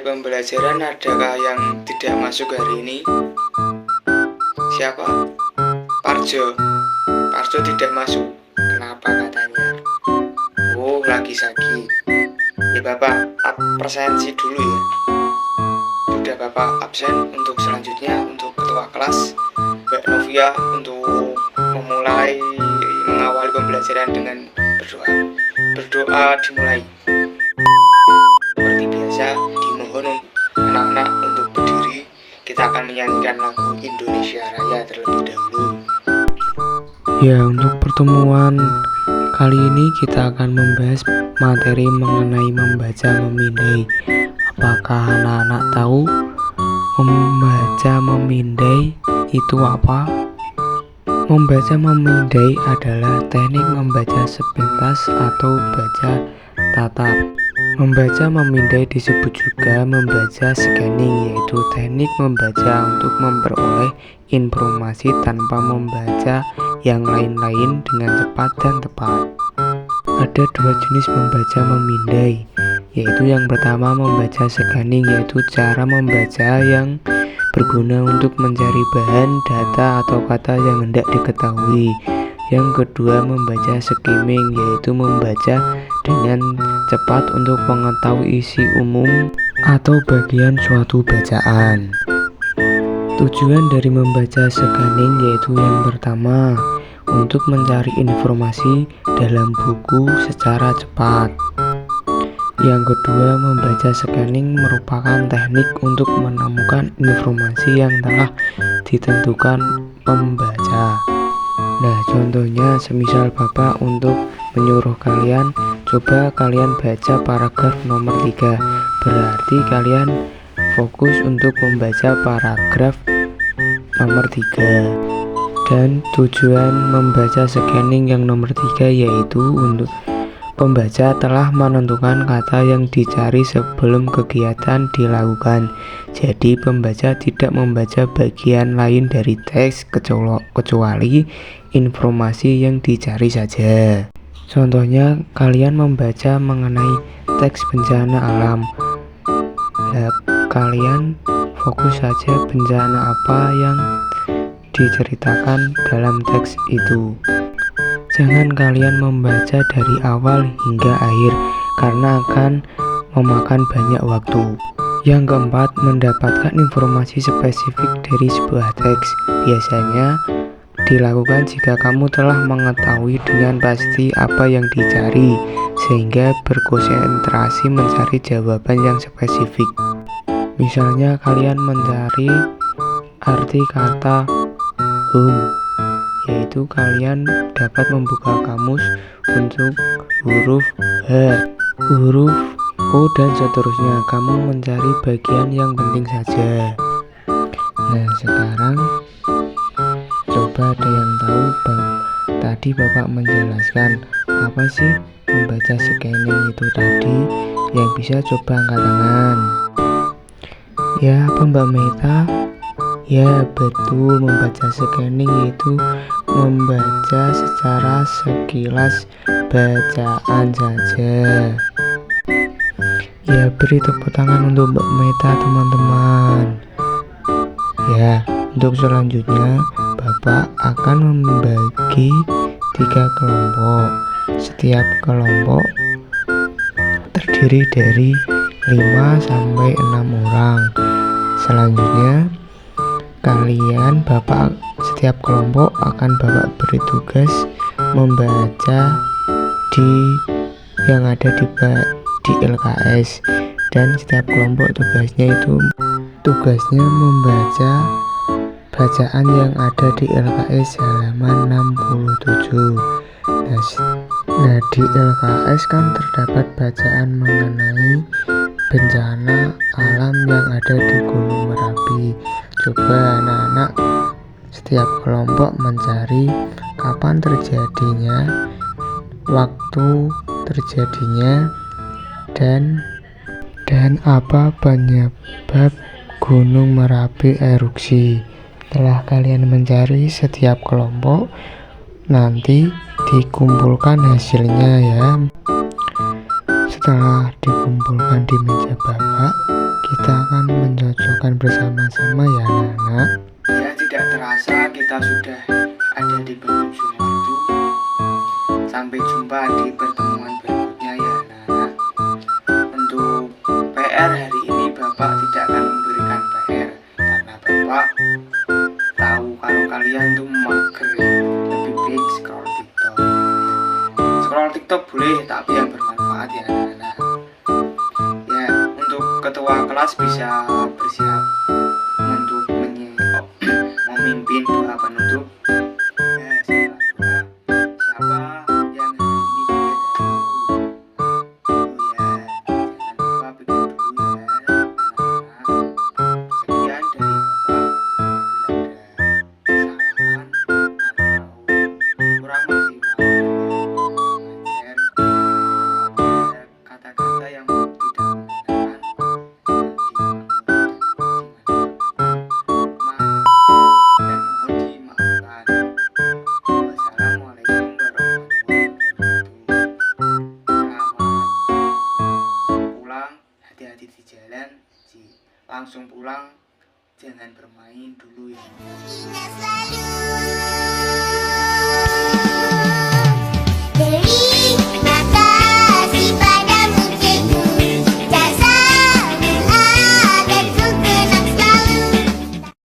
pembelajaran adakah yang tidak masuk hari ini? Siapa? Parjo. Parjo tidak masuk. Kenapa katanya? Oh, lagi sakit. Ya Bapak absensi dulu ya. Sudah Bapak absen. Untuk selanjutnya untuk ketua kelas Mbak Novia untuk memulai mengawali pembelajaran dengan berdoa. Berdoa dimulai. Seperti biasa dimohon anak-anak untuk berdiri. Kita akan menyanyikan lagu Indonesia Raya terlebih dahulu. Ya, untuk pertemuan kali ini kita akan membahas materi mengenai membaca memindai. Apakah anak-anak tahu membaca memindai itu apa? Membaca memindai adalah teknik membaca sepintas atau baca tatap. Membaca memindai disebut juga membaca scanning, yaitu teknik membaca untuk memperoleh informasi tanpa membaca yang lain-lain dengan cepat dan tepat. Ada dua jenis membaca memindai, yaitu yang pertama membaca scanning, yaitu cara membaca yang berguna untuk mencari bahan, data, atau kata yang hendak diketahui. Yang kedua membaca skimming, yaitu membaca dengan cepat untuk mengetahui isi umum atau bagian suatu bacaan. Tujuan dari membaca scanning yaitu yang pertama, untuk mencari informasi dalam buku secara cepat. Yang kedua, membaca scanning merupakan teknik untuk menemukan informasi yang telah ditentukan pembaca. Nah, contohnya semisal Bapak untuk menyuruh kalian, coba kalian baca paragraf nomor 3. Berarti kalian fokus untuk membaca paragraf nomor 3. Dan tujuan membaca scanning yang nomor 3 yaitu untuk pembaca telah menentukan kata yang dicari sebelum kegiatan dilakukan. Jadi pembaca tidak membaca bagian lain dari teks kecuali informasi yang dicari saja. Contohnya kalian membaca mengenai teks bencana alam. Kalian fokus saja bencana apa yang diceritakan dalam teks itu. Jangan kalian membaca dari awal hingga akhir karena akan memakan banyak waktu. Yang keempat, mendapatkan informasi spesifik dari sebuah teks. Biasanya dilakukan jika kamu telah mengetahui dengan pasti apa yang dicari, sehingga berkonsentrasi mencari jawaban yang spesifik. Misalnya kalian mencari arti kata home, yaitu kalian dapat membuka kamus untuk huruf H, huruf O, dan seterusnya. Kamu mencari bagian yang penting saja. Nah, sekarang coba ada yang tahu tadi Bapak menjelaskan apa sih membaca scanning itu tadi? Yang bisa coba angkat tangan. Ya, apa Mbak Meta? Ya, betul, membaca scanning itu membaca secara sekilas bacaan saja. Ya, beri tepuk tangan untuk Mbak Meta, teman-teman. Ya, untuk selanjutnya Bapak akan membagi 3 kelompok. Setiap kelompok terdiri dari 5 sampai 6 orang. Selanjutnya setiap kelompok akan Bapak beri tugas membaca yang ada di LKS, dan setiap kelompok tugasnya membaca bacaan yang ada di LKS halaman 67. Nah, di LKS kan terdapat bacaan mengenai bencana alam yang ada di Gunung Merapi. Coba anak-anak setiap kelompok mencari kapan terjadinya, waktu terjadinya, dan apa penyebab Gunung Merapi erupsi. Setelah kalian mencari setiap kelompok, nanti dikumpulkan hasilnya ya. Setelah dikumpulkan di meja Bapak, kita akan mencocokkan bersama-sama ya anak-anak. Ya, tidak terasa kita sudah ada di penghujung waktu. Sampai jumpa di pertemuan berikutnya ya anak-anak. Untuk PR hari ini Bapak tidak akan memberikan PR karena Bapak tahu kalau kalian itu mager, lebih baik scroll TikTok. Scroll TikTok boleh, tapi yang bermanfaat ya anak-anak. Ya, untuk ketua kelas bisa bersiap untuk memimpin doa penutup. Ya, setelah doa, siapa yang hari ini pikir dahulu? Oh ya, jangan lupa pikir dulu ya anak-anak. Sekian dari Bapak. Bila ada kesalahan atau kurang maksimal mengajar, ada kata-kata yang tidak menggunakan dan dimaafkan. Wassalamualaikum warahmatullahi wabarakatuh. Selamat pulang, hati-hati di jalan. Langsung pulang, jangan bermain dulu ya.